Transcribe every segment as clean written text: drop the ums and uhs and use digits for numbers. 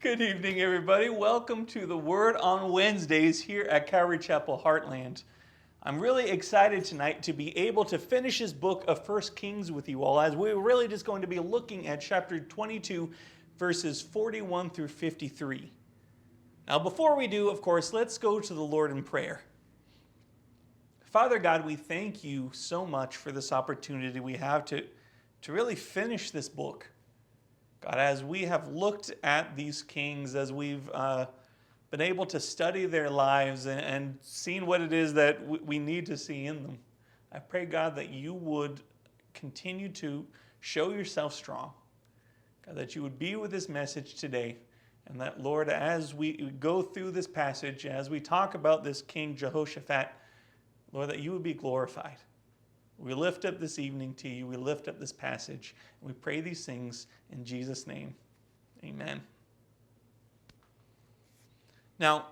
Good evening, everybody. Welcome to the Word on Wednesdays here at Calvary Chapel Heartland. I'm really excited tonight to be able to finish this book of 1 Kings with you all, as we're really just going to be looking at chapter 22, verses 41 through 53. Now, before we do, of course, let's go to the Lord in prayer. Father God, we thank you so much for this opportunity we have to really finish this book. God, as we have looked at these kings, as we've been able to study their lives and seen what it is that we need to see in them, I pray, God, that you would continue to show yourself strong. God, that you would be with this message today. And that, Lord, as we go through this passage, as we talk about this King Jehoshaphat, Lord, that you would be glorified. We lift up this evening to you. We lift up this passage. And we pray these things in Jesus' name. Amen. Now,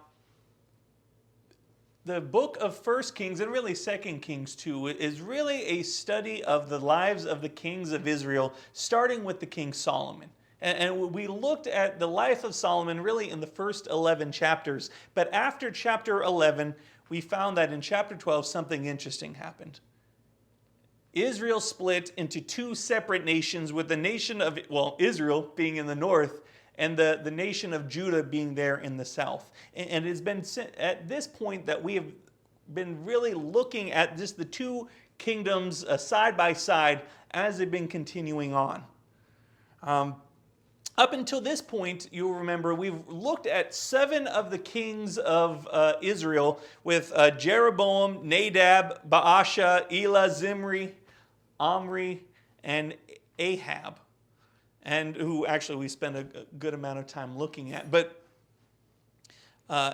the book of 1 Kings and really 2 Kings too is really a study of the lives of the kings of Israel, starting with the King Solomon. And we looked at the life of Solomon really in the first 11 chapters. But after chapter 11, we found that in chapter 12, something interesting happened. Israel split into two separate nations, with the nation of, Israel being in the north and the nation of Judah being there in the south. And it's been at this point that we have been really looking at just the two kingdoms side by side as they've been continuing on. Up until this point, you'll remember, we've looked at 7 of the kings of Israel with Jeroboam, Nadab, Baasha, Elah, Zimri, Omri, and Ahab, and who actually we spent a good amount of time looking at. But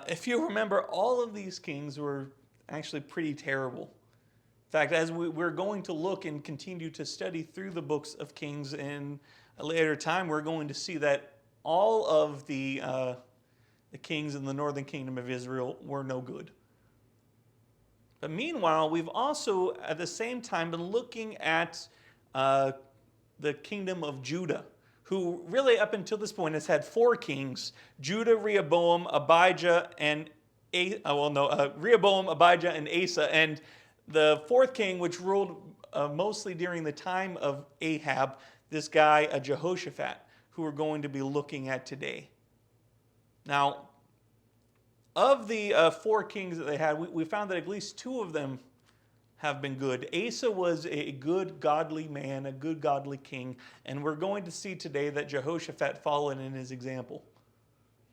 if you remember, all of these kings were actually pretty terrible. In fact, as we're going to look and continue to study through the books of Kings in a later time, we're going to see that all of the kings in the northern kingdom of Israel were no good. But meanwhile, we've also, at the same time, been looking at the kingdom of Judah, who really up until this point has had 4 kings: Judah, Rehoboam, Abijah, and Rehoboam, Abijah, and Asa. And the 4th king, which ruled mostly during the time of Ahab, this guy, Jehoshaphat, who we're going to be looking at today. Now, of the 4 kings that they had, we found that at least 2 of them have been good. Asa was a good, godly man, a good, godly king, and we're going to see today that Jehoshaphat followed in his example.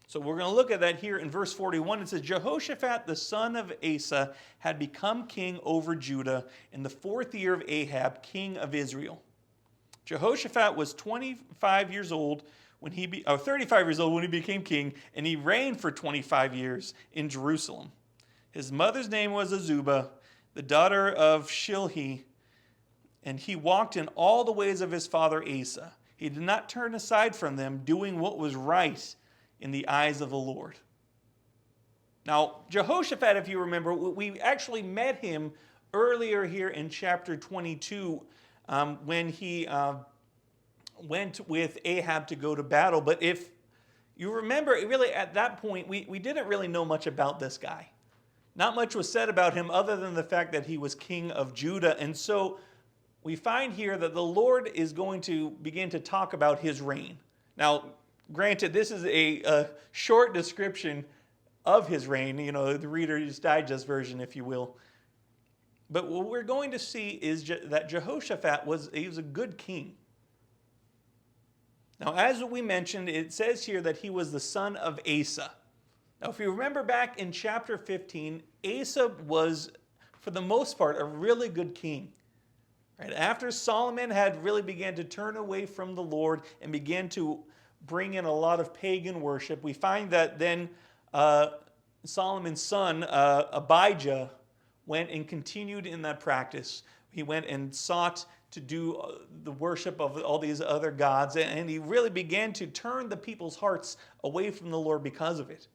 So we're going to look at that here in verse 41. It says, Jehoshaphat, the son of Asa, had become king over Judah in the 4th year of Ahab, king of Israel. Jehoshaphat was 25 years old 35 years old when he became king, and he reigned for 25 years in Jerusalem. His mother's name was Azubah, the daughter of Shilhi, and he walked in all the ways of his father Asa. He did not turn aside from them, doing what was right in the eyes of the Lord. Now, Jehoshaphat, if you remember, we actually met him earlier here in chapter 22 when he went with Ahab to go to battle. But if you remember, really at that point, we didn't really know much about this guy. Not much was said about him other than the fact that he was king of Judah. And so we find here that the Lord is going to begin to talk about his reign. Now, granted, this is a short description of his reign, the Reader's Digest version, if you will. But what we're going to see is that Jehoshaphat was a good king. Now, as we mentioned, it says here that he was the son of Asa. Now, if you remember back in chapter 15, Asa was, for the most part, a really good king. Right? After Solomon had really began to turn away from the Lord and began to bring in a lot of pagan worship, we find that then Solomon's son, Abijah, went and continued in that practice. He went and sought to do the worship of all these other gods, and he really began to turn the people's hearts away from the Lord because of it.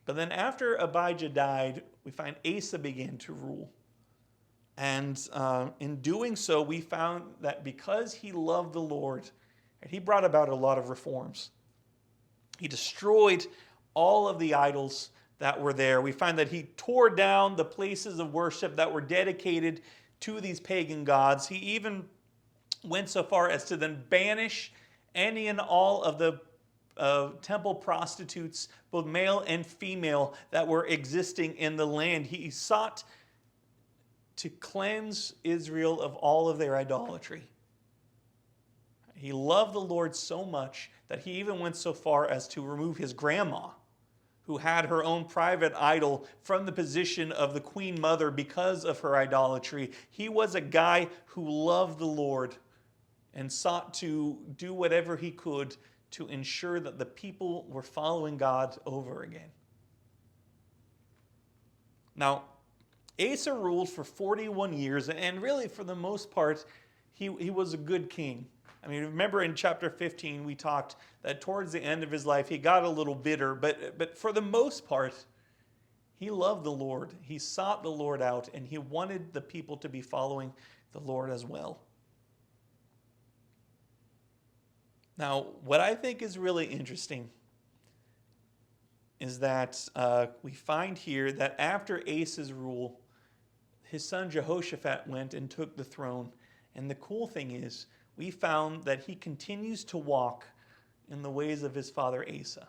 But then after Abijah died, we find Asa began to rule. And in doing so, we found that because he loved the Lord, he brought about a lot of reforms. He destroyed all of the idols that were there. We find that he tore down the places of worship that were dedicated to these pagan gods. He even went so far as to then banish any and all of the temple prostitutes, both male and female, that were existing in the land. He sought to cleanse Israel of all of their idolatry. He loved the Lord so much that he even went so far as to remove his grandma, who had her own private idol, from the position of the queen mother because of her idolatry. He was a guy who loved the Lord and sought to do whatever he could to ensure that the people were following God over again. Now, Asa ruled for 41 years, and really for the most part, he was a good king. I mean, remember in chapter 15, we talked that towards the end of his life, he got a little bitter, but for the most part, he loved the Lord. He sought the Lord out, and he wanted the people to be following the Lord as well. Now, what I think is really interesting is that we find here that after Asa's rule, his son Jehoshaphat went and took the throne. And the cool thing is, we found that he continues to walk in the ways of his father Asa.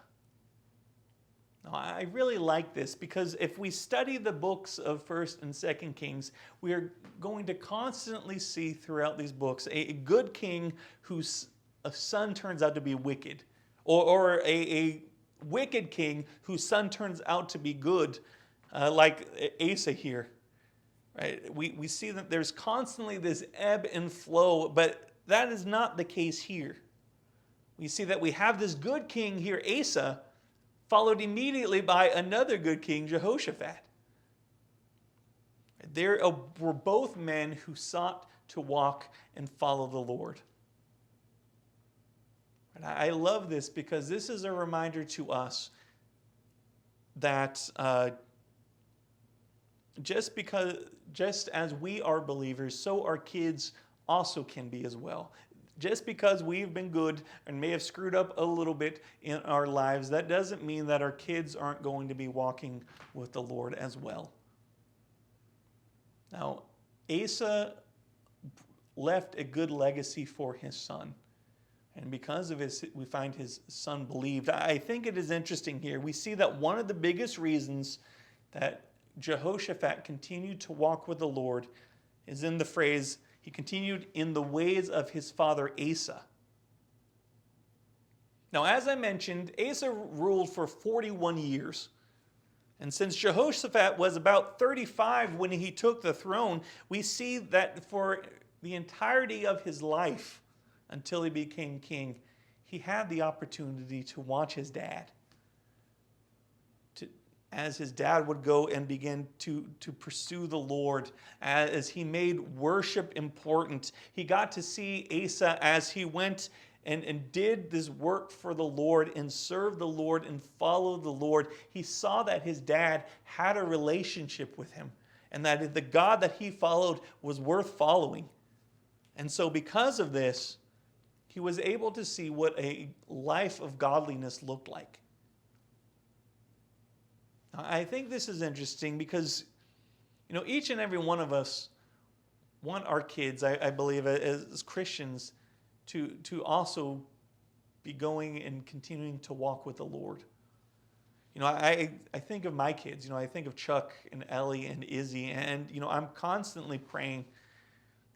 Now, I really like this because if we study the books of 1st and 2nd Kings, we are going to constantly see throughout these books a good king whose a son turns out to be wicked, or a wicked king whose son turns out to be good, like Asa here. Right? We see that there's constantly this ebb and flow, but that is not the case here. We see that we have this good king here, Asa, followed immediately by another good king, Jehoshaphat. There were both men who sought to walk and follow the Lord. And I love this because this is a reminder to us that just as we are believers, so our kids also can be as well. Just because we've been good and may have screwed up a little bit in our lives, that doesn't mean that our kids aren't going to be walking with the Lord as well. Now, Asa left a good legacy for his son. And because of his, we find his son believed. I think it is interesting here. We see that one of the biggest reasons that Jehoshaphat continued to walk with the Lord is in the phrase, he continued in the ways of his father Asa. Now, as I mentioned, Asa ruled for 41 years. And since Jehoshaphat was about 35 when he took the throne, we see that for the entirety of his life, until he became king, he had the opportunity to watch his dad. As his dad would go and begin to pursue the Lord, as he made worship important. He got to see Asa as he went and did this work for the Lord and served the Lord and followed the Lord. He saw that his dad had a relationship with him and that the God that he followed was worth following. And so because of this, he was able to see what a life of godliness looked like. Now, I think this is interesting because, each and every one of us want our kids, I believe, as Christians, to also be going and continuing to walk with the Lord. I think of my kids. I think of Chuck and Ellie and Izzy, and I'm constantly praying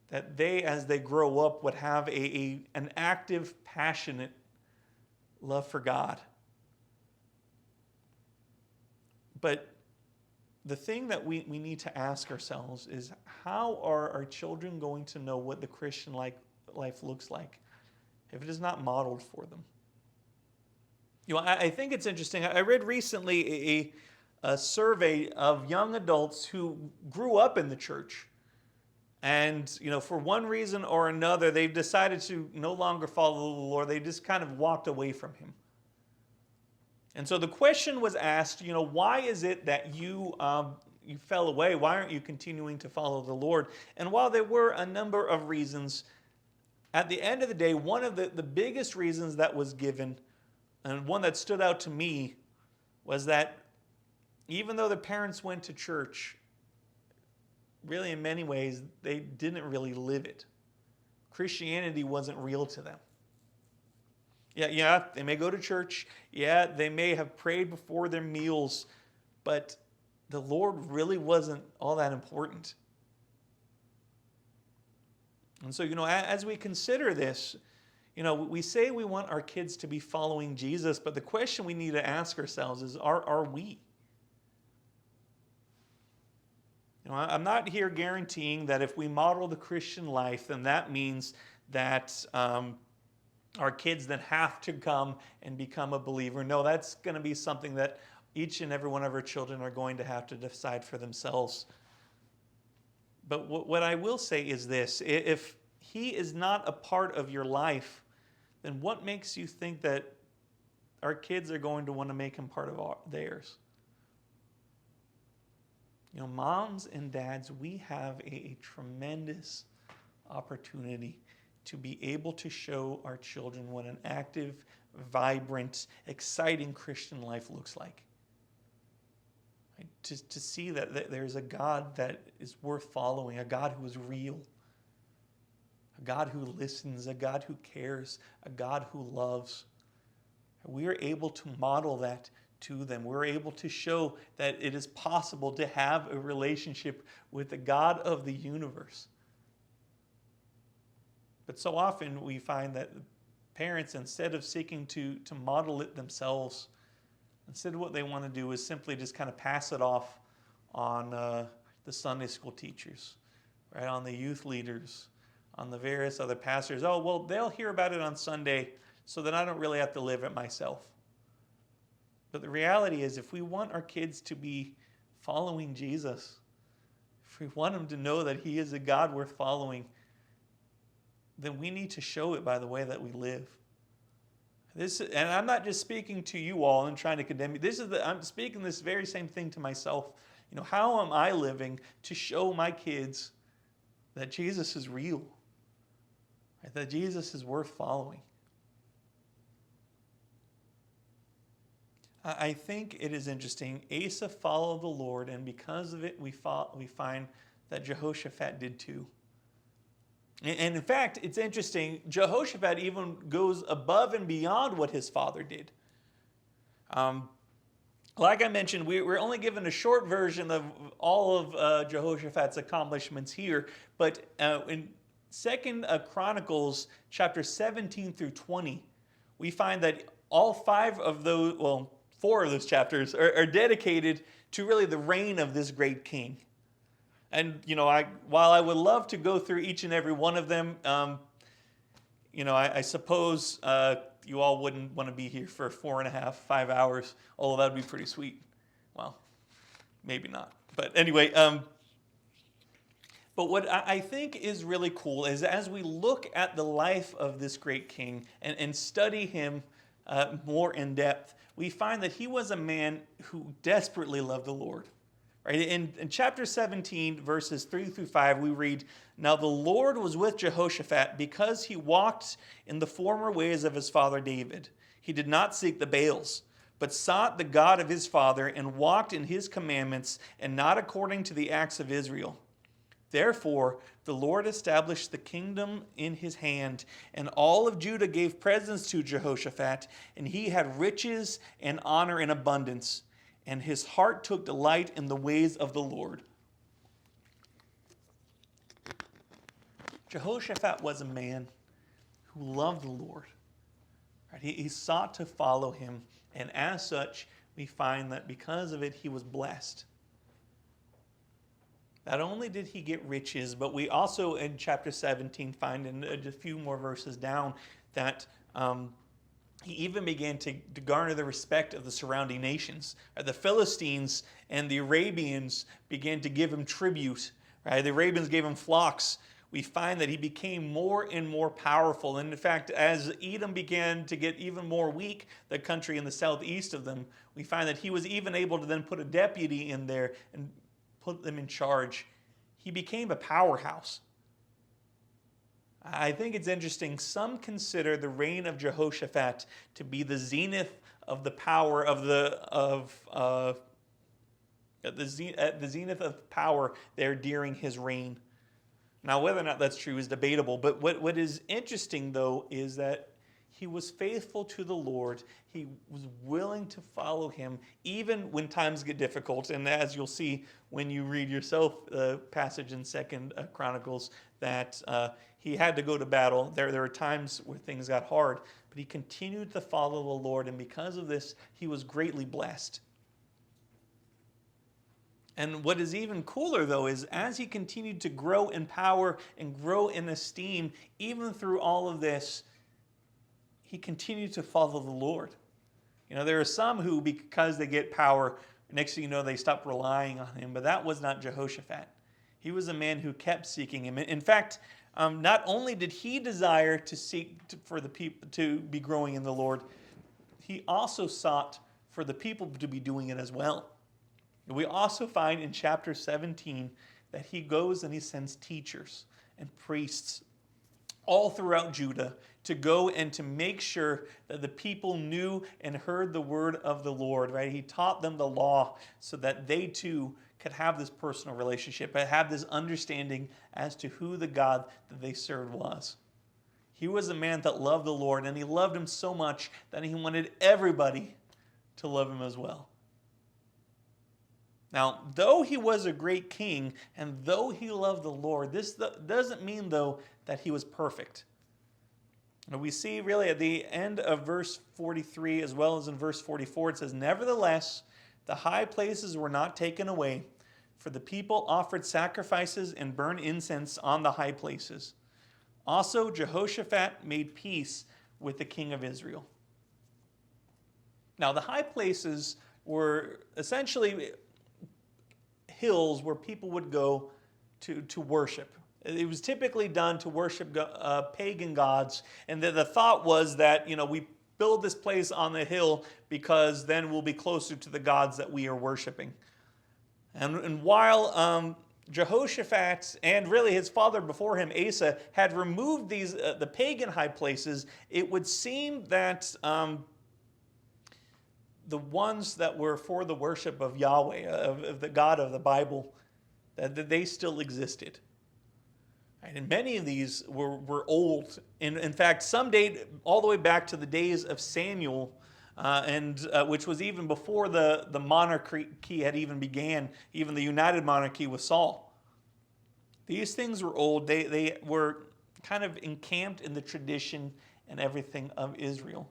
that they, as they grow up, would have an active, passionate love for God. But the thing that we need to ask ourselves is, how are our children going to know what the Christian life looks like if it is not modeled for them? I think it's interesting. I read recently a survey of young adults who grew up in the church. And, for one reason or another, they've decided to no longer follow the Lord. They just kind of walked away from him. And so the question was asked, why is it that you fell away? Why aren't you continuing to follow the Lord? And while there were a number of reasons, at the end of the day, one of the biggest reasons that was given And one that stood out to me was that even though the parents went to church, really in many ways, they didn't really live it. Christianity wasn't real to them. Yeah, they may go to church. Yeah, they may have prayed before their meals, but the Lord really wasn't all that important. And so, as we consider this, we say we want our kids to be following Jesus, but the question we need to ask ourselves is, are we? I'm not here guaranteeing that if we model the Christian life, then that means that our kids then have to come and become a believer. No, that's going to be something that each and every one of our children are going to have to decide for themselves. But what I will say is this: if he is not a part of your life, then what makes you think that our kids are going to want to make him part of theirs? Moms and dads, we have a tremendous opportunity to be able to show our children what an active, vibrant, exciting Christian life looks like. Right? To see that there's a God that is worth following, a God who is real, a God who listens, a God who cares, a God who loves. We are able to model that to them. We're able to show that it is possible to have a relationship with the God of the universe. But so often we find that parents, instead of seeking to model it themselves, instead what they want to do is simply just kind of pass it off on the Sunday school teachers, right? On the youth leaders, on the various other pastors. Oh, well, they'll hear about it on Sunday, so that I don't really have to live it myself. But the reality is, if we want our kids to be following Jesus, if we want them to know that he is a God worth following, then we need to show it by the way that we live. And I'm not just speaking to you all and trying to condemn you. I'm speaking this very same thing to myself. How am I living to show my kids that Jesus is real, right? That Jesus is worth following? I think it is interesting. Asa followed the Lord, and because of it, we find that Jehoshaphat did too. And in fact, it's interesting, Jehoshaphat even goes above and beyond what his father did. Like I mentioned, we're only given a short version of all of Jehoshaphat's accomplishments here, but in 2 Chronicles chapter 17 through 20, we find that all four of those chapters are dedicated to really the reign of this great king. And, while I would love to go through each and every one of them, I suppose you all wouldn't want to be here for 4.5, 5 hours, although that would be pretty sweet. Well, maybe not. But anyway, but what I think is really cool is as we look at the life of this great king and study him more in depth, we find that he was a man who desperately loved the Lord. Right? In chapter 17, verses 3 through 5, we read, "Now the Lord was with Jehoshaphat because he walked in the former ways of his father David. He did not seek the Baals, but sought the God of his father and walked in his commandments and not according to the acts of Israel. Therefore, the Lord established the kingdom in his hand, and all of Judah gave presents to Jehoshaphat, and he had riches and honor in abundance, and his heart took delight in the ways of the Lord." Jehoshaphat was a man who loved the Lord. Right? He sought to follow him, and as such, we find that because of it, he was blessed. Not only did he get riches, but we also in chapter 17 find in a few more verses down that he even began to garner the respect of the surrounding nations. The Philistines and the Arabians began to give him tribute. Right? The Arabians gave him flocks. We find that he became more and more powerful. And in fact, as Edom began to get even more weak, the country in the southeast of them, we find that he was even able to then put a deputy in there and put them in charge. He became a powerhouse. I think it's interesting. Some consider the reign of Jehoshaphat to be the zenith of the power of the zenith of power there during his reign. Now, whether or not that's true is debatable, but what is interesting, though, is that he was faithful to the Lord. He was willing to follow him, even when times get difficult. And as you'll see when you read yourself the passage in 2 Chronicles, that he had to go to battle. There were times where things got hard, but he continued to follow the Lord, and because of this, he was greatly blessed. And what is even cooler, though, is as he continued to grow in power and grow in esteem, even through all of this, he continued to follow the Lord. You know, there are some who, because they get power, next thing you know, they stop relying on him. But that was not Jehoshaphat. He was a man who kept seeking him. In fact, not only did he desire to seek for the people to be growing in the Lord, he also sought for the people to be doing it as well. We also find in chapter 17 that he goes and he sends teachers and priests all throughout Judah to go and to make sure that the people knew and heard the word of the Lord, right? He taught them the law so that they too could have this personal relationship and have this understanding as to who the God that they served was. He was a man that loved the Lord, and he loved him so much that he wanted everybody to love him as well. Now, though he was a great king, and though he loved the Lord, this doesn't mean, though, that he was perfect. And we see really at the end of verse 43, as well as in verse 44, it says, "Nevertheless, the high places were not taken away, for the people offered sacrifices and burned incense on the high places. Also, Jehoshaphat made peace with the king of Israel." Now, the high places were essentially hills where people would go to worship. It was typically done to worship pagan gods, and the thought was that, we build this place on the hill because then we'll be closer to the gods that we are worshiping. And while Jehoshaphat and really his father before him, Asa, had removed these the pagan high places, it would seem that the ones that were for the worship of Yahweh, of the God of the Bible, that they still existed. And many of these were old. In fact, some date all the way back to the days of Samuel, which was even before the monarchy had even began, even the united monarchy with Saul. These things were old. They were kind of encamped in the tradition and everything of Israel.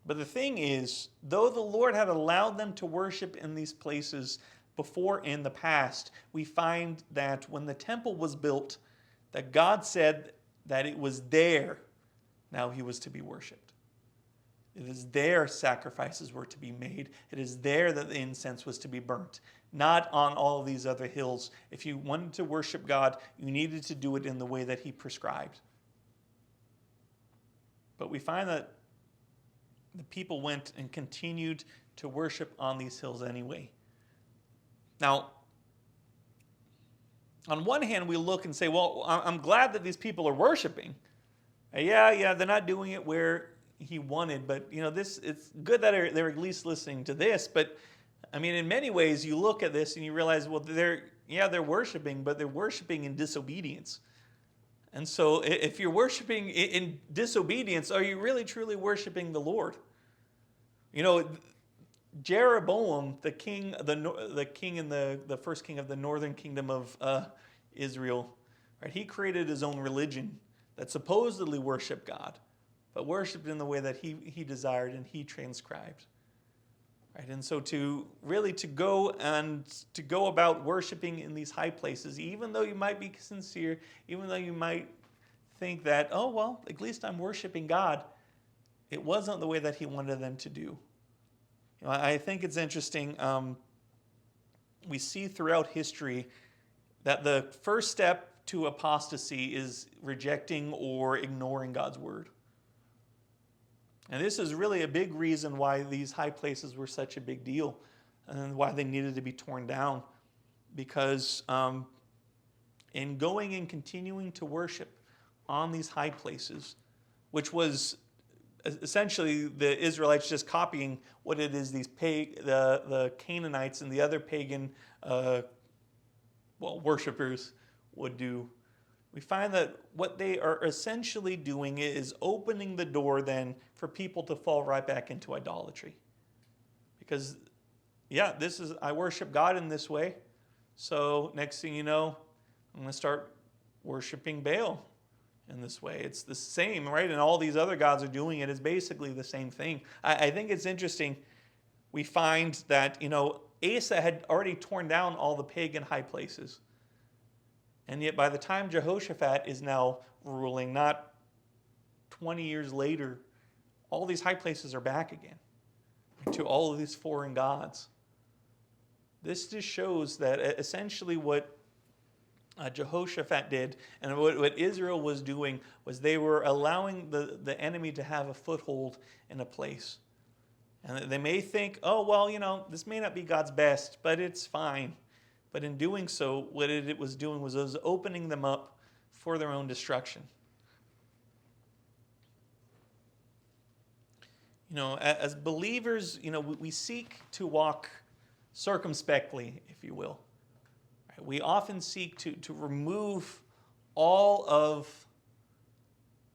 But the thing is, though the Lord had allowed them to worship in these places before in the past, we find that when the temple was built, that God said that it was there now he was to be worshipped. It is there sacrifices were to be made. It is there that the incense was to be burnt, not on all of these other hills. If you wanted to worship God, you needed to do it in the way that he prescribed. But we find that the people went and continued to worship on these hills anyway. Now, on one hand, we look and say, well, I'm glad that these people are worshiping. Yeah, they're not doing it where he wanted, but it's good that they're at least listening to this. But I mean, in many ways, you look at this and you realize, well, they're worshiping, but they're worshiping in disobedience. And so if you're worshiping in disobedience, are you really truly worshiping the Lord? Jeroboam, the king and the first king of the northern kingdom of Israel, right? He created his own religion that supposedly worshiped God, but worshipped in the way that he desired and he transcribed. Right? And so to go about worshiping in these high places, even though you might be sincere, even though you might think that, oh, well, at least I'm worshiping God, it wasn't the way that he wanted them to do. I think it's interesting. We see throughout history that the first step to apostasy is rejecting or ignoring God's word. And this is really a big reason why these high places were such a big deal and why they needed to be torn down. Because in going and continuing to worship on these high places, which was essentially the Israelites just copying what it is the Canaanites and the other pagan worshipers would do. We find that what they are essentially doing is opening the door then for people to fall right back into idolatry. Because, I worship God in this way. So next thing you know, I'm going to start worshiping Baal in this way. It's the same, right? And all these other gods are doing it. It's basically the same thing. I think it's interesting. We find that, Asa had already torn down all the pagan high places. And yet by the time Jehoshaphat is now ruling, not 20 years later, all these high places are back again to all of these foreign gods. This just shows that essentially what Jehoshaphat did and what Israel was doing was they were allowing the enemy to have a foothold in a place. And they may think, this may not be God's best, but it's fine. But in doing so, what it was doing was opening them up for their own destruction. As believers, we seek to walk circumspectly, if you will. We often seek to remove all of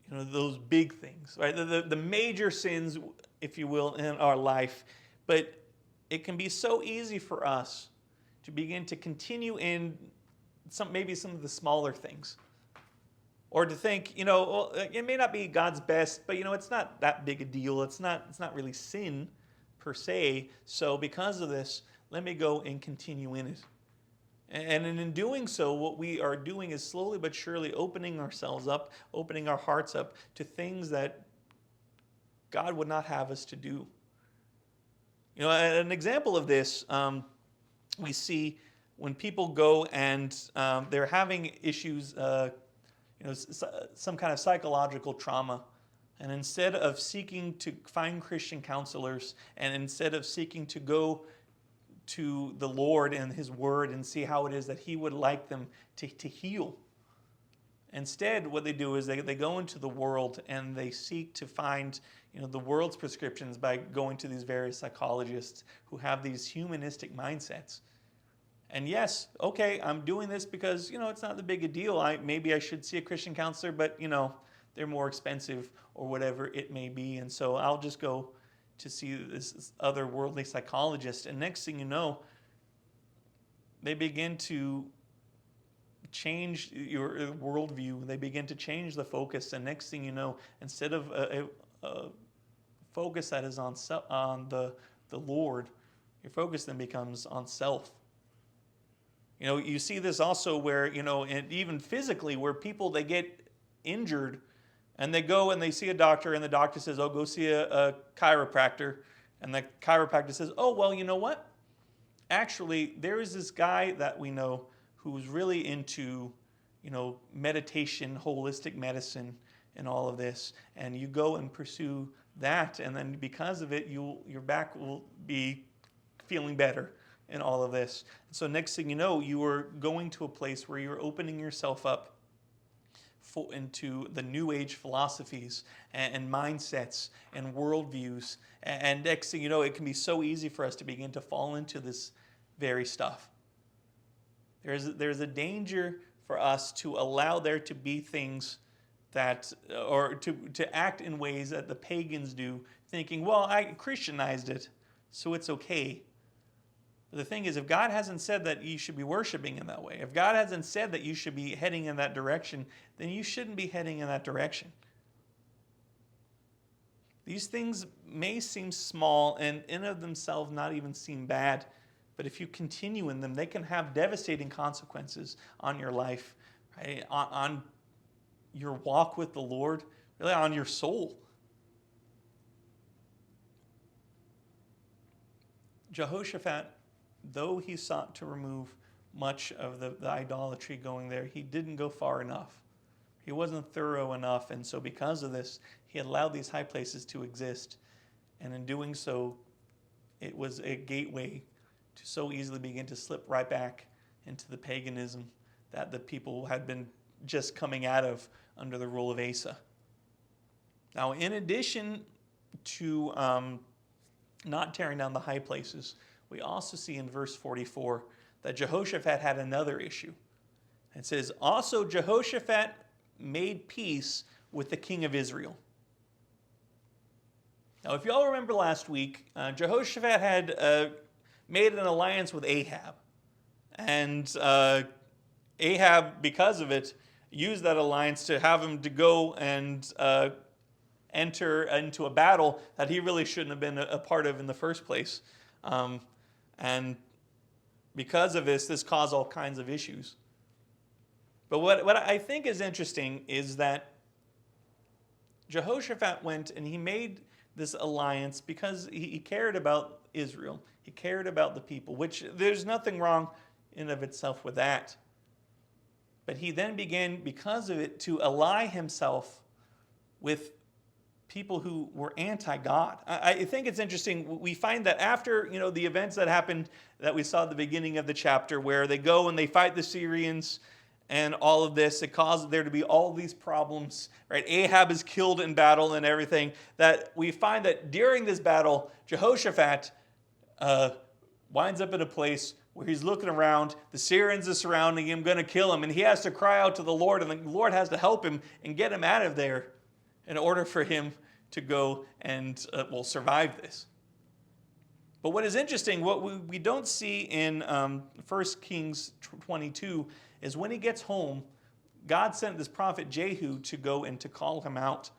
those big things, right? The major sins, if you will, in our life. But it can be so easy for us to begin to continue in maybe some of the smaller things. Or to think, it may not be God's best, but it's not that big a deal. It's not really sin per se. So because of this, let me go and continue in it. And in doing so, what we are doing is slowly but surely opening ourselves up, opening our hearts up to things that God would not have us to do. An example of this, we see when people go and they're having issues, some kind of psychological trauma. And instead of seeking to find Christian counselors, and instead of seeking to go to the Lord and His Word and see how it is that He would like them to heal. Instead, what they do is they go into the world and they seek to find the world's prescriptions by going to these various psychologists who have these humanistic mindsets. And yes, okay, I'm doing this because, it's not the big a deal. Maybe I should see a Christian counselor, but, they're more expensive or whatever it may be. And so I'll just go to see this other worldly psychologist. And next thing you know, they begin to change your worldview. They begin to change the focus. And next thing you know, instead of a focus that is on the Lord, your focus then becomes on self. You see this also where, and even physically, where people, they get injured and they go and they see a doctor and the doctor says, go see a chiropractor. And the chiropractor says, well, you know what? Actually, there is this guy that we know who's really into, meditation, holistic medicine, and all of this. And you go and pursue that. And then because of it, your back will be feeling better in all of this. So next thing you know, you are going to a place where you're opening yourself up into the New Age philosophies and mindsets and worldviews. And next thing you know, it can be so easy for us to begin to fall into this very stuff. There's a danger for us to allow there to be things that, or to act in ways that the pagans do, thinking, well, I Christianized it, so it's okay. But the thing is, if God hasn't said that you should be worshiping in that way, if God hasn't said that you should be heading in that direction, then you shouldn't be heading in that direction. These things may seem small and in of themselves not even seem bad, but if you continue in them, they can have devastating consequences on your life, right? On your walk with the Lord, really on your soul. Jehoshaphat, though he sought to remove much of the idolatry going there, he didn't go far enough. He wasn't thorough enough, and so because of this, he allowed these high places to exist. And in doing so, it was a gateway to so easily begin to slip right back into the paganism that the people had been just coming out of under the rule of Asa. Now, in addition to not tearing down the high places, we also see in verse 44 that Jehoshaphat had another issue. It says, also Jehoshaphat made peace with the king of Israel. Now, if you all remember last week, Jehoshaphat had made an alliance with Ahab. And Ahab, because of it, used that alliance to have him to go and enter into a battle that he really shouldn't have been a part of in the first place. And because of this caused all kinds of issues. But what I think is interesting is that Jehoshaphat went and he made this alliance because he cared about Israel. He cared about the people, which there's nothing wrong in of itself with that. But he then began, because of it, to ally himself with people who were anti-God. I think it's interesting. We find that after the events that happened that we saw at the beginning of the chapter, where they go and they fight the Syrians and all of this, it caused there to be all these problems, right? Ahab is killed in battle and everything. That we find that during this battle, Jehoshaphat winds up in a place where he's looking around, the Syrians are surrounding him, going to kill him, and he has to cry out to the Lord, and the Lord has to help him and get him out of there in order for him to go and survive this. But what is interesting, what we don't see in 1 Kings 22 is when he gets home, God sent this prophet Jehu to go and to call him out.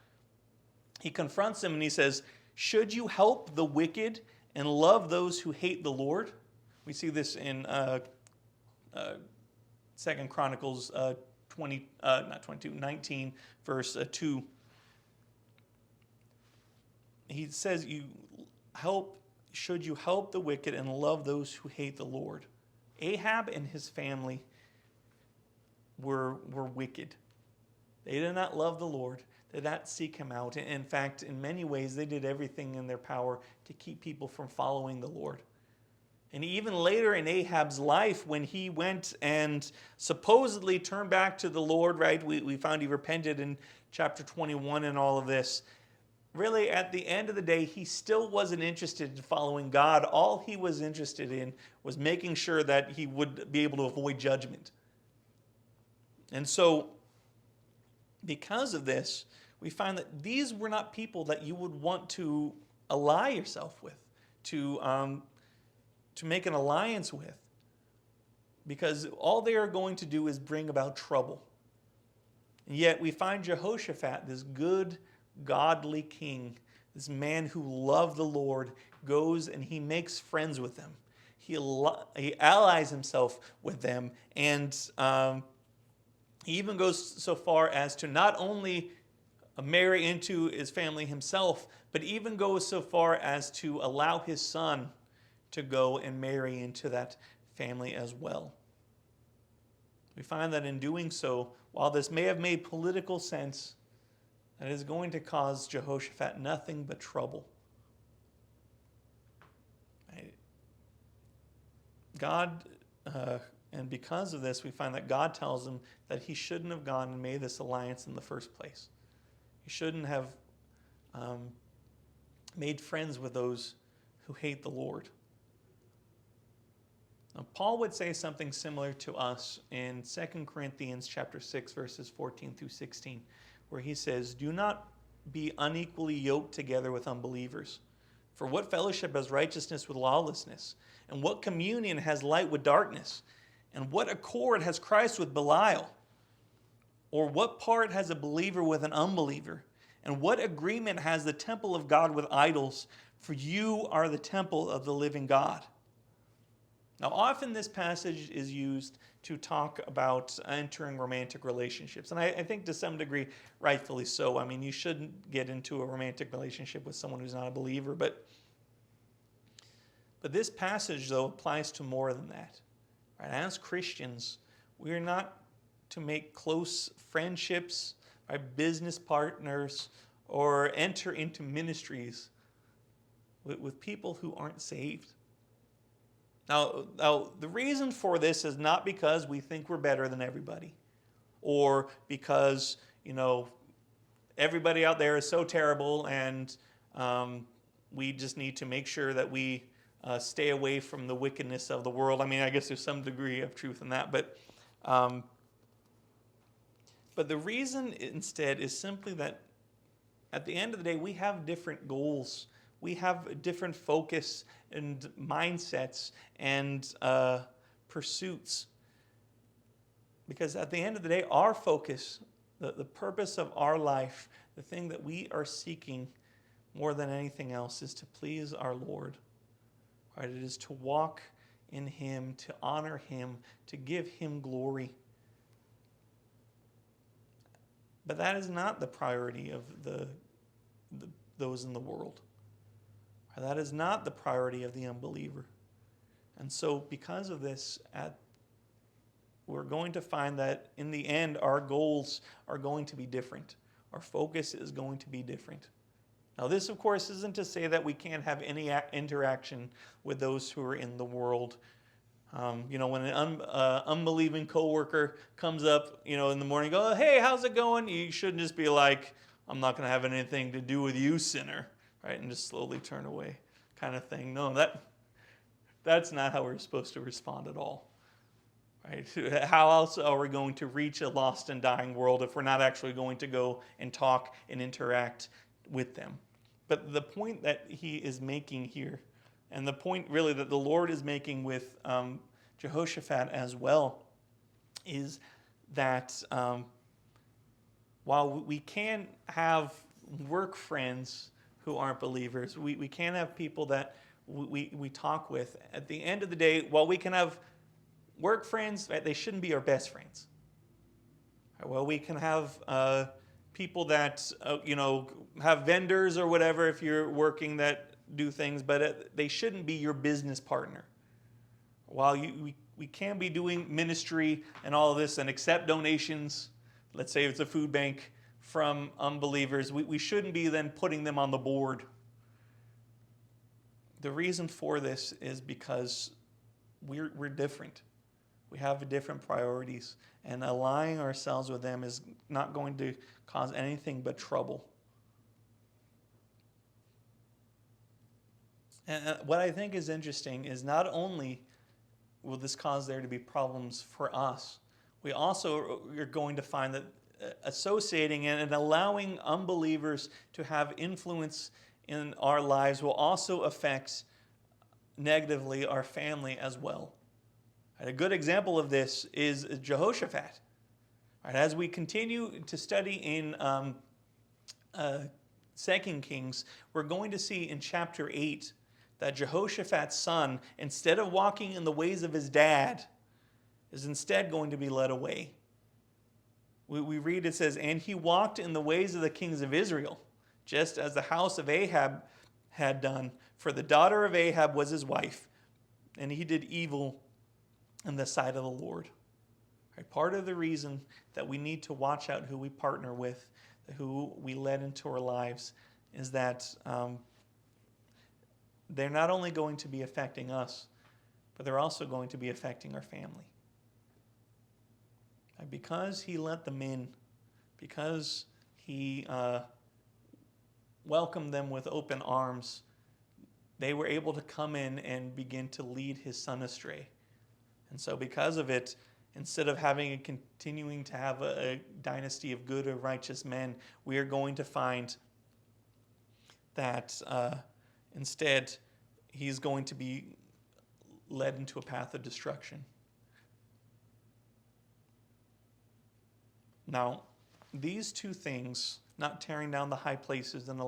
He confronts him and he says, should you help the wicked and love those who hate the Lord? We see this in 2 Chronicles 19, verse 2. He says, should you help the wicked and love those who hate the Lord? Ahab and his family were wicked. They did not love the Lord. They did not seek him out. In fact, in many ways, they did everything in their power to keep people from following the Lord. And even later in Ahab's life, when he went and supposedly turned back to the Lord, right? We found he repented in chapter 21 and all of this. Really, at the end of the day, he still wasn't interested in following God. All he was interested in was making sure that he would be able to avoid judgment. And so, because of this, we find that these were not people that you would want to ally yourself with, to make an alliance with, because all they are going to do is bring about trouble. And yet we find Jehoshaphat, this good, godly king, this man who loved the Lord, goes and he makes friends with them. He allies himself with them, and he even goes so far as to not only marry into his family himself, but even goes so far as to allow his son to go and marry into that family as well. We find that in doing so, while this may have made political sense, that is going to cause Jehoshaphat nothing but trouble. God, and because of this, we find that God tells him that he shouldn't have gone and made this alliance in the first place. He shouldn't have made friends with those who hate the Lord. Now, Paul would say something similar to us in 2 Corinthians chapter 6, verses 14 through 16, where he says, do not be unequally yoked together with unbelievers. For what fellowship has righteousness with lawlessness? And what communion has light with darkness? And what accord has Christ with Belial? Or what part has a believer with an unbeliever? And what agreement has the temple of God with idols? For you are the temple of the living God. Now, often this passage is used to talk about entering romantic relationships. And I think to some degree, rightfully so. I mean, you shouldn't get into a romantic relationship with someone who's not a believer. But this passage, though, applies to more than that. Right? As Christians, we are not to make close friendships, right, business partners, or enter into ministries with people who aren't saved. Now, the reason for this is not because we think we're better than everybody, or because everybody out there is so terrible, and we just need to make sure that we stay away from the wickedness of the world. I mean, I guess there's some degree of truth in that, but the reason instead is simply that at the end of the day, we have different goals. We have different focus and mindsets and pursuits. Because at the end of the day, our focus, the purpose of our life, the thing that we are seeking more than anything else is to please our Lord. Right? It is to walk in Him, to honor Him, to give Him glory. But that is not the priority of those in the world. That is not the priority of the unbeliever. And so because of this, we're going to find that in the end, our goals are going to be different. Our focus is going to be different. Now, this, of course, isn't to say that we can't have any interaction with those who are in the world. When an unbelieving coworker comes up, in the morning, go, hey, how's it going? You shouldn't just be like, I'm not going to have anything to do with you, sinner, right? And just slowly turn away, kind of thing. No, that's not how we're supposed to respond at all, right? How else are we going to reach a lost and dying world if we're not actually going to go and talk and interact with them? But the point that he is making here, and the point really that the Lord is making with Jehoshaphat as well, is that while we can have work friends who aren't believers, we can have people that we talk with. At the end of the day, while we can have work friends, right, they shouldn't be our best friends. Well, we can have people that, have vendors or whatever if you're working that do things, but they shouldn't be your business partner. While we can be doing ministry and all of this and accept donations, let's say it's a food bank from unbelievers, we shouldn't be then putting them on the board. The reason for this is because we're different. We have different priorities, and aligning ourselves with them is not going to cause anything but trouble. And what I think is interesting is not only will this cause there to be problems for us, we also are going to find that associating and allowing unbelievers to have influence in our lives will also affect negatively our family as well. A good example of this is Jehoshaphat. As we continue to study in 2 Kings, we're going to see in chapter 8 that Jehoshaphat's son, instead of walking in the ways of his dad, is instead going to be led away. We read, it says, and he walked in the ways of the kings of Israel, just as the house of Ahab had done, for the daughter of Ahab was his wife, and he did evil in the sight of the Lord. Part of the reason that we need to watch out who we partner with, who we let into our lives, is that they're not only going to be affecting us, but they're also going to be affecting our family. And because he let them in, because he welcomed them with open arms, they were able to come in and begin to lead his son astray. And so because of it, instead of continuing to have a dynasty of good or righteous men, we are going to find that instead he's going to be led into a path of destruction. Now, these two things, not tearing down the high places and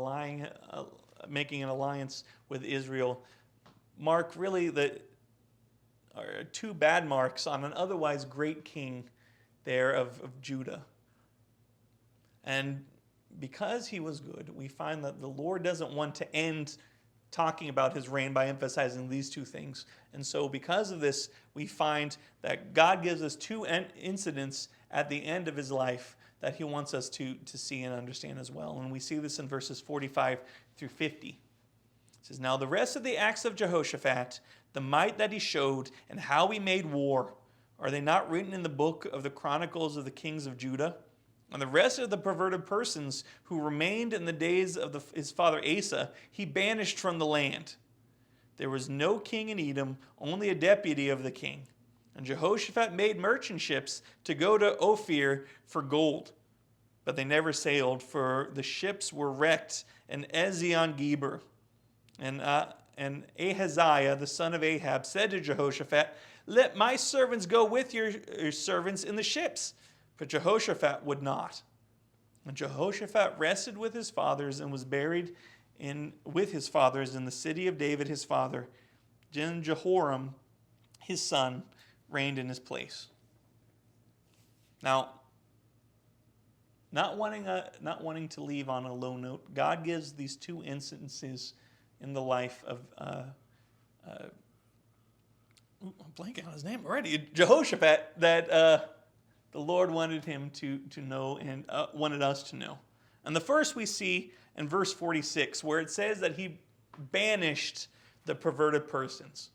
making an alliance with Israel, mark really are two bad marks on an otherwise great king there of Judah. And because he was good, we find that the Lord doesn't want to end talking about his reign by emphasizing these two things. And so because of this, we find that God gives us two incidents at the end of his life that he wants us to see and understand as well. And we see this in verses 45 through 50. It says, now the rest of the acts of Jehoshaphat, the might that he showed, and how he made war, are they not written in the book of the Chronicles of the kings of Judah? And the rest of the perverted persons who remained in the days of his father Asa, he banished from the land. There was no king in Edom, only a deputy of the king. And Jehoshaphat made merchant ships to go to Ophir for gold. But they never sailed, for the ships were wrecked in Ezion-Geber. And Ahaziah, the son of Ahab, said to Jehoshaphat, "Let my servants go with your servants in the ships." But Jehoshaphat would not. And Jehoshaphat rested with his fathers and was buried with his fathers in the city of David his father. Then Jehoram, his son, reigned in his place. Now, not wanting to leave on a low note, God gives these two instances in the life of I'm blanking on his name already, Jehoshaphat, that the Lord wanted him to know and wanted us to know. And the first we see in verse 46, where it says that he banished the perverted persons.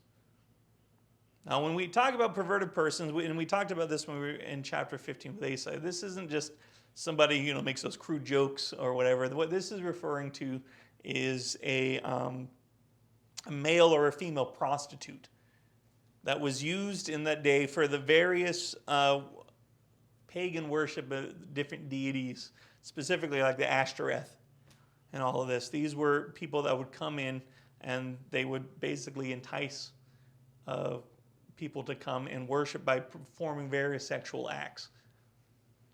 Now, when we talk about perverted persons, and we talked about this when we were in chapter 15 with Asa, this isn't just somebody makes those crude jokes or whatever. What this is referring to is a male or a female prostitute that was used in that day for the various pagan worship of different deities, specifically like the Ashtoreth and all of this. These were people that would come in and they would basically entice people to come and worship by performing various sexual acts.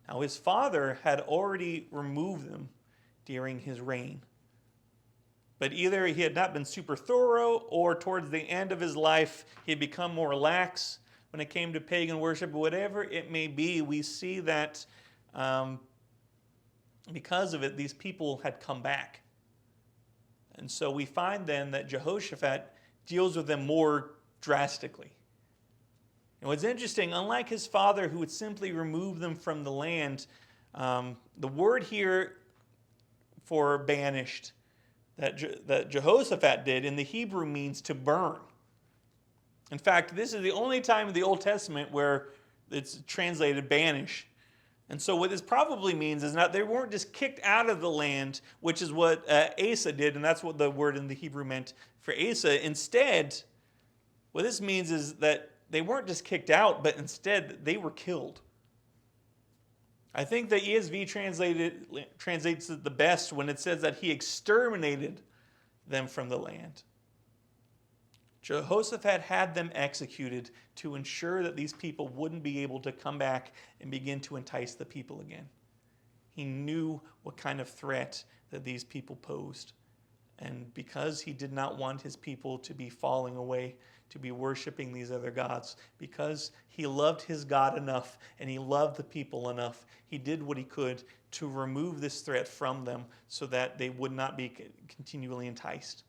Now, his father had already removed them during his reign. But either he had not been super thorough, or towards the end of his life, he had become more lax when it came to pagan worship. Whatever it may be, we see that because of it, these people had come back. And so we find then that Jehoshaphat deals with them more drastically. And what's interesting, unlike his father who would simply remove them from the land, the word here for banished that Jehoshaphat did in the Hebrew means to burn. In fact, this is the only time in the Old Testament where it's translated banish. And so what this probably means is that they weren't just kicked out of the land, which is what Asa did, and that's what the word in the Hebrew meant for Asa. Instead, what this means is that they weren't just kicked out, but instead they were killed. I think the ESV translates it the best when it says that he exterminated them from the land. Jehoshaphat had them executed to ensure that these people wouldn't be able to come back and begin to entice the people again. He knew what kind of threat that these people posed. And because he did not want his people to be falling away, to be worshiping these other gods, because he loved his God enough and he loved the people enough, he did what he could to remove this threat from them so that they would not be continually enticed.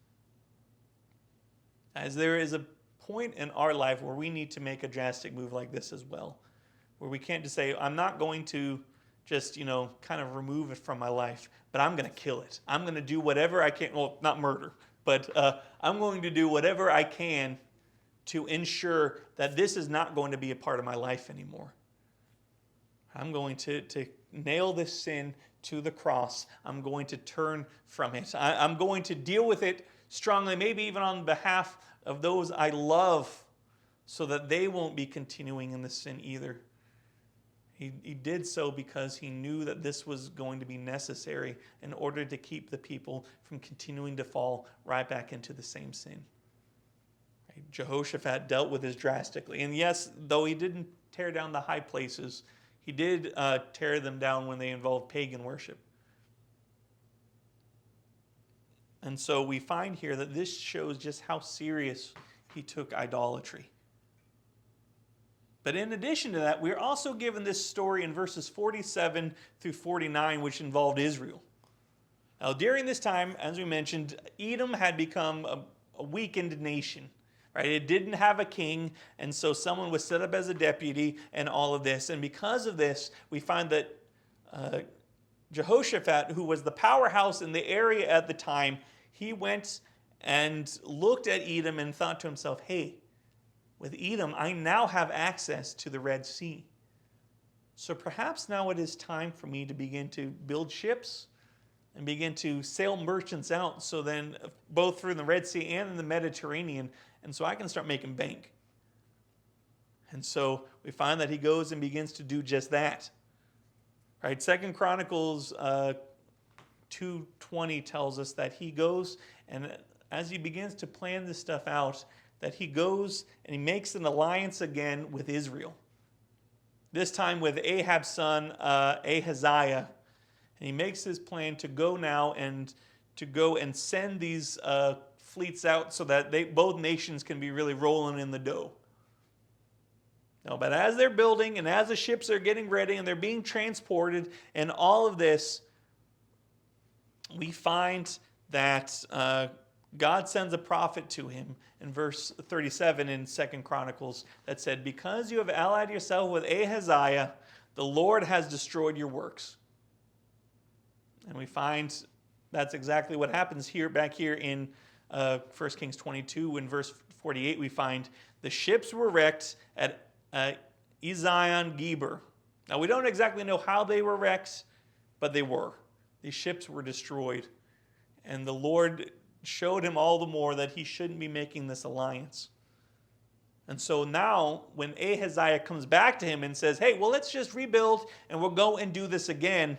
As there is a point in our life where we need to make a drastic move like this as well, where we can't just say, I'm not going to just, kind of remove it from my life, but I'm going to kill it. I'm going to do whatever I can, well, not murder, but I'm going to do whatever I can to ensure that this is not going to be a part of my life anymore. I'm going to nail this sin to the cross. I'm going to turn from it. I'm going to deal with it strongly, maybe even on behalf of those I love, so that they won't be continuing in the sin either. He did so because he knew that this was going to be necessary in order to keep the people from continuing to fall right back into the same sin. Right? Jehoshaphat dealt with this drastically. And yes, though he didn't tear down the high places, he did tear them down when they involved pagan worship. And so we find here that this shows just how serious he took idolatry. But in addition to that, we're also given this story in verses 47 through 49, which involved Israel. Now, during this time, as we mentioned, Edom had become a weakened nation. Right? It didn't have a king, and so someone was set up as a deputy and all of this. And because of this, we find that Jehoshaphat, who was the powerhouse in the area at the time, he went and looked at Edom and thought to himself, hey, with Edom, I now have access to the Red Sea. So perhaps now it is time for me to begin to build ships and begin to sail merchants out, so then both through the Red Sea and in the Mediterranean, and so I can start making bank. And so we find that he goes and begins to do just that. Right? 2 Chronicles 2:20 tells us that he goes, and as he begins to plan this stuff out, that he goes and he makes an alliance again with Israel. This time with Ahab's son Ahaziah. And he makes his plan to go now and to go and send these fleets out so that both nations can be really rolling in the dough. No, but as they're building and as the ships are getting ready and they're being transported and all of this, we find that God sends a prophet to him in verse 37 in 2 Chronicles that said, "Because you have allied yourself with Ahaziah, the Lord has destroyed your works." And we find that's exactly what happens here, back here in 1 Kings 22. In verse 48, we find the ships were wrecked at Ezion Geber. Now, we don't exactly know how they were wrecked, but they were. These ships were destroyed. And the Lord showed him all the more that he shouldn't be making this alliance. And so now, when Ahaziah comes back to him and says, "Hey, well, let's just rebuild and we'll go and do this again,"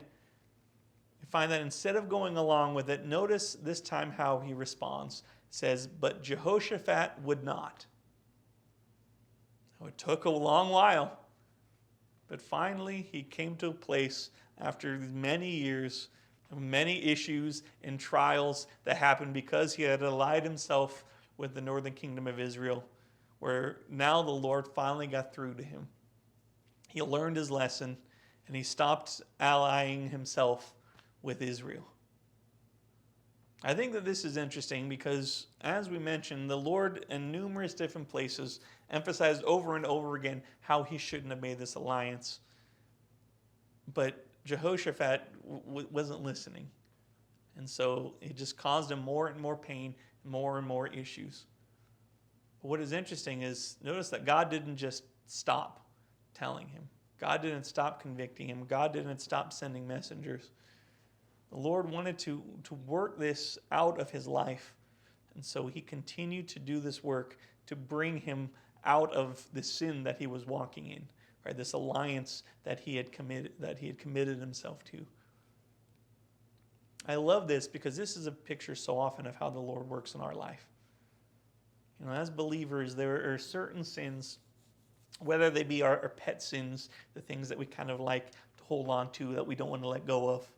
you find that instead of going along with it, notice this time how he responds. It says, "But Jehoshaphat would not." Now, it took a long while, but finally he came to a place after many years of many issues and trials that happened because he had allied himself with the northern kingdom of Israel, where now the Lord finally got through to him. He learned his lesson and he stopped allying himself with Israel. I think that this is interesting because, as we mentioned, the Lord in numerous different places emphasized over and over again how he shouldn't have made this alliance. But Jehoshaphat wasn't listening. And so it just caused him more and more pain, more and more issues. But what is interesting is, notice that God didn't just stop telling him. God didn't stop convicting him. God didn't stop sending messengers. The Lord wanted to work this out of his life. And so he continued to do this work to bring him out of the sin that he was walking in, right? This alliance that he had committed himself to. I love this because this is a picture so often of how the Lord works in our life. You know, as believers, there are certain sins, whether they be our pet sins, the things that we kind of like to hold on to that we don't want to let go of,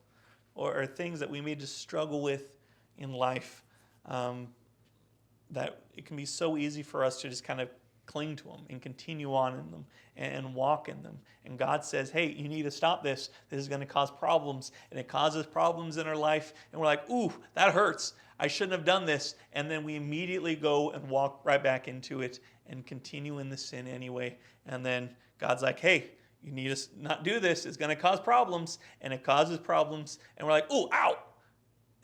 or things that we may just struggle with in life, that it can be so easy for us to just kind of cling to them and continue on in them and walk in them. And God says, "Hey, you need to stop this. This is going to cause problems." And it causes problems in our life. And we're like, "Ooh, that hurts. I shouldn't have done this." And then we immediately go and walk right back into it and continue in the sin anyway. And then God's like, "Hey, you need to not do this. It's going to cause problems." And it causes problems. And we're like, "Ooh, ow."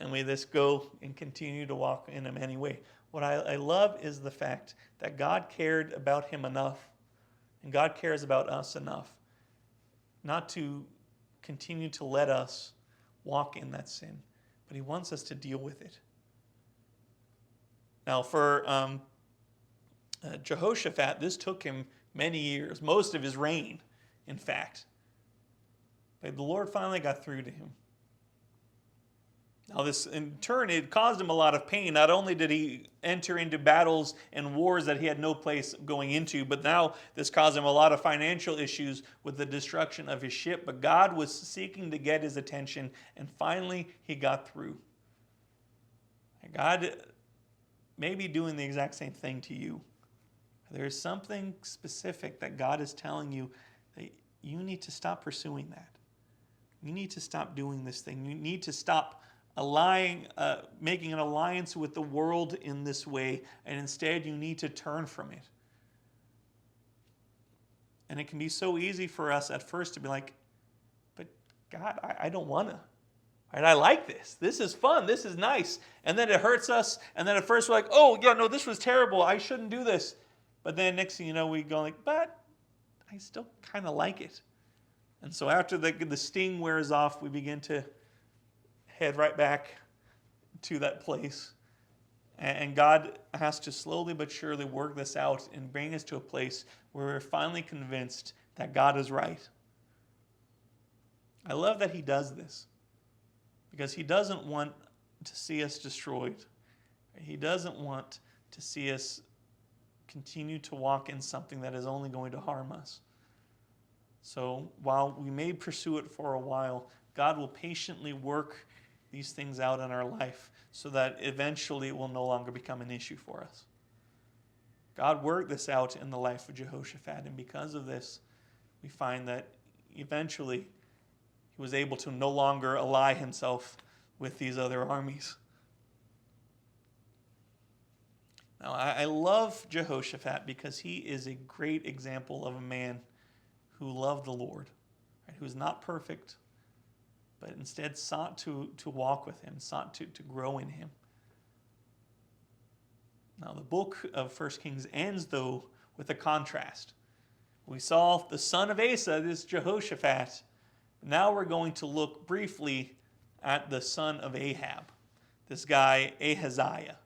And we just go and continue to walk in them anyway. What I love is the fact that God cared about him enough, and God cares about us enough, not to continue to let us walk in that sin, but he wants us to deal with it. Now, for Jehoshaphat, this took him many years, most of his reign, in fact. But the Lord finally got through to him. Now, this in turn, it caused him a lot of pain. Not only did he enter into battles and wars that he had no place going into, but now this caused him a lot of financial issues with the destruction of his ship. But God was seeking to get his attention, and finally he got through. And God may be doing the exact same thing to you. There is something specific that God is telling you that you need to stop pursuing that. You need to stop doing this thing. You need to stop making an alliance with the world in this way, and instead you need to turn from it. And it can be so easy for us at first to be like, "But God, I don't want to. Right? I like this. This is fun. This is nice." And then it hurts us. And then at first we're like, "Oh, yeah, no, this was terrible. I shouldn't do this." But then next thing you know, we go like, "But I still kind of like it." And so after the sting wears off, we begin to head right back to that place. And God has to slowly but surely work this out and bring us to a place where we're finally convinced that God is right. I love that he does this because he doesn't want to see us destroyed. He doesn't want to see us continue to walk in something that is only going to harm us. So while we may pursue it for a while, God will patiently work these things out in our life so that eventually it will no longer become an issue for us. God worked this out in the life of Jehoshaphat, and because of this, we find that eventually he was able to no longer ally himself with these other armies. Now, I love Jehoshaphat because he is a great example of a man who loved the Lord, right? Who is not perfect, but instead sought to walk with him, sought to grow in him. Now, the book of 1 Kings ends, though, with a contrast. We saw the son of Asa, this Jehoshaphat. Now we're going to look briefly at the son of Ahab, this guy Ahaziah.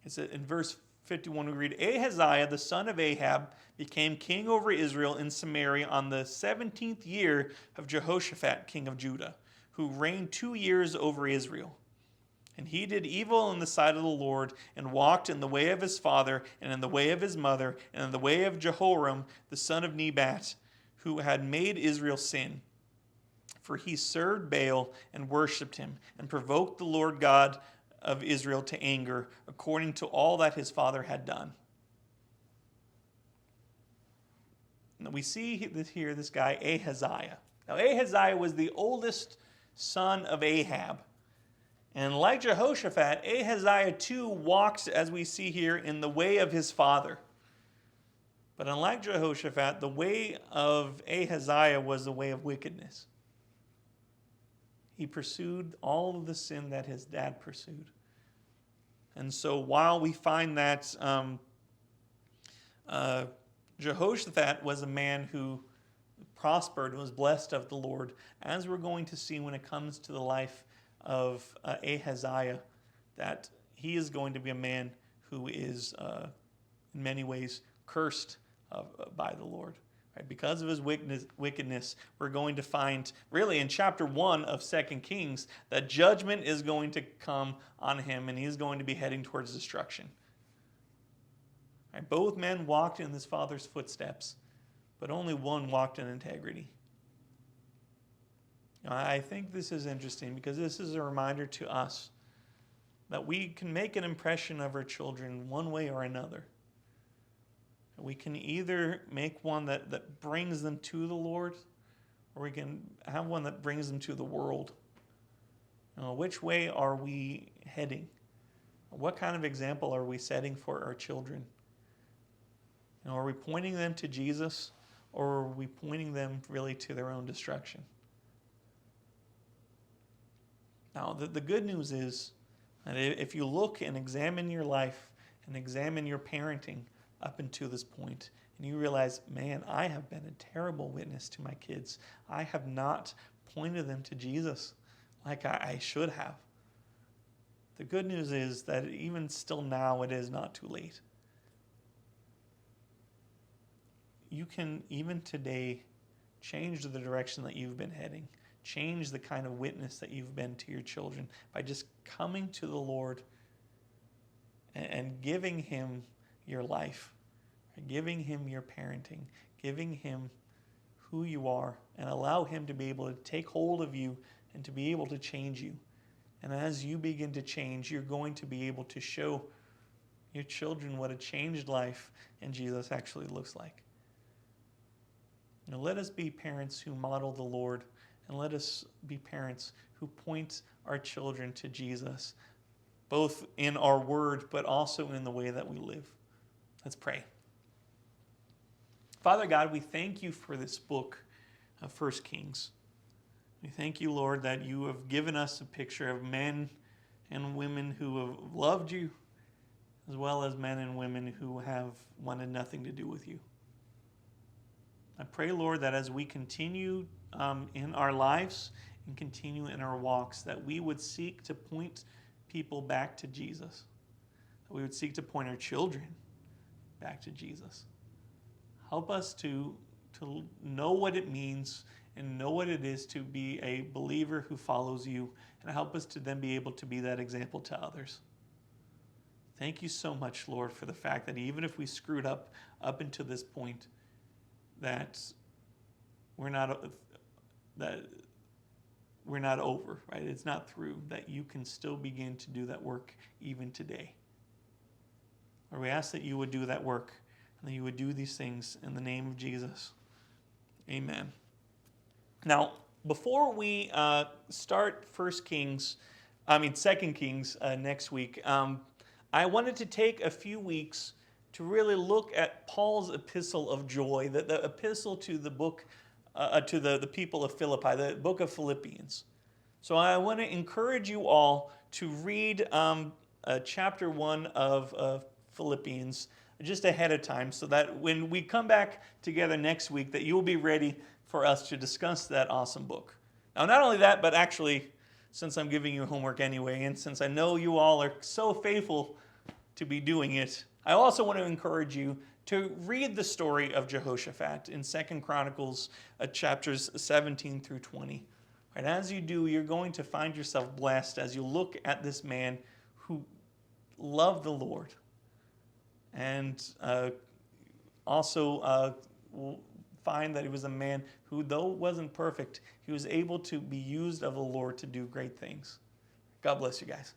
It's in verse 51 we read, Ahaziah, the son of Ahab, became king over Israel in Samaria on the 17th year of Jehoshaphat, king of Judah, who reigned 2 years over Israel. And he did evil in the sight of the Lord, and walked in the way of his father, and in the way of his mother, and in the way of Jehoram, the son of Nebat, who had made Israel sin. For he served Baal and worshipped him, and provoked the Lord God of Israel to anger, according to all that his father had done. Now we see here this guy Ahaziah. Now Ahaziah was the oldest son of Ahab. And like Jehoshaphat, Ahaziah too walks, as we see here, in the way of his father. But unlike Jehoshaphat, the way of Ahaziah was the way of wickedness. He pursued all of the sin that his dad pursued. And so while we find that Jehoshaphat was a man who prospered and was blessed of the Lord, as we're going to see when it comes to the life of Ahaziah, that he is going to be a man who is in many ways cursed by the Lord. Right? Because of his wickedness, we're going to find, really in chapter 1 of 2 Kings, that judgment is going to come on him and he's going to be heading towards destruction. Right? Both men walked in his father's footsteps, but only one walked in integrity. I think this is interesting because this is a reminder to us that we can make an impression of our children one way or another. We can either make one that brings them to the Lord, or we can have one that brings them to the world. Which way are we heading? What kind of example are we setting for our children? Are we pointing them to Jesus, or are we pointing them really to their own destruction? Now, the good news is that if you look and examine your life and examine your parenting up until this point, and you realize, man, I have been a terrible witness to my kids. I have not pointed them to Jesus like I should have. The good news is that even still now, it is not too late. You can, even today, change the direction that you've been heading. Change the kind of witness that you've been to your children by just coming to the Lord and giving him your life, giving him your parenting, giving him who you are, and allow him to be able to take hold of you and to be able to change you. And as you begin to change, you're going to be able to show your children what a changed life in Jesus actually looks like. Let us be parents who model the Lord, and let us be parents who point our children to Jesus, both in our word, but also in the way that we live. Let's pray. Father God, we thank you for this book of 1 Kings. We thank you, Lord, that you have given us a picture of men and women who have loved you, as well as men and women who have wanted nothing to do with you. I pray, Lord, that as we continue in our lives and continue in our walks, that we would seek to point people back to Jesus. That we would seek to point our children back to Jesus. Help us to know what it means and know what it is to be a believer who follows you, and help us to then be able to be that example to others. Thank you so much, Lord, for the fact that even if we screwed up until this point, that we're not over, right? It's not through, that you can still begin to do that work even today. Lord, we ask that you would do that work and that you would do these things in the name of Jesus. Amen. Now, before we start 2 Kings next week, I wanted to take a few weeks to really look at Paul's epistle of joy, the epistle to the book, to the people of Philippi, the book of Philippians. So I want to encourage you all to read chapter 1 of Philippians just ahead of time, so that when we come back together next week, that you'll be ready for us to discuss that awesome book. Now, not only that, but actually, since I'm giving you homework anyway, and since I know you all are so faithful to be doing it, I also want to encourage you to read the story of Jehoshaphat in 2 Chronicles chapters 17 through 20. And as you do, you're going to find yourself blessed as you look at this man who loved the Lord, and also will find that he was a man who, though wasn't perfect, he was able to be used of the Lord to do great things. God bless you guys.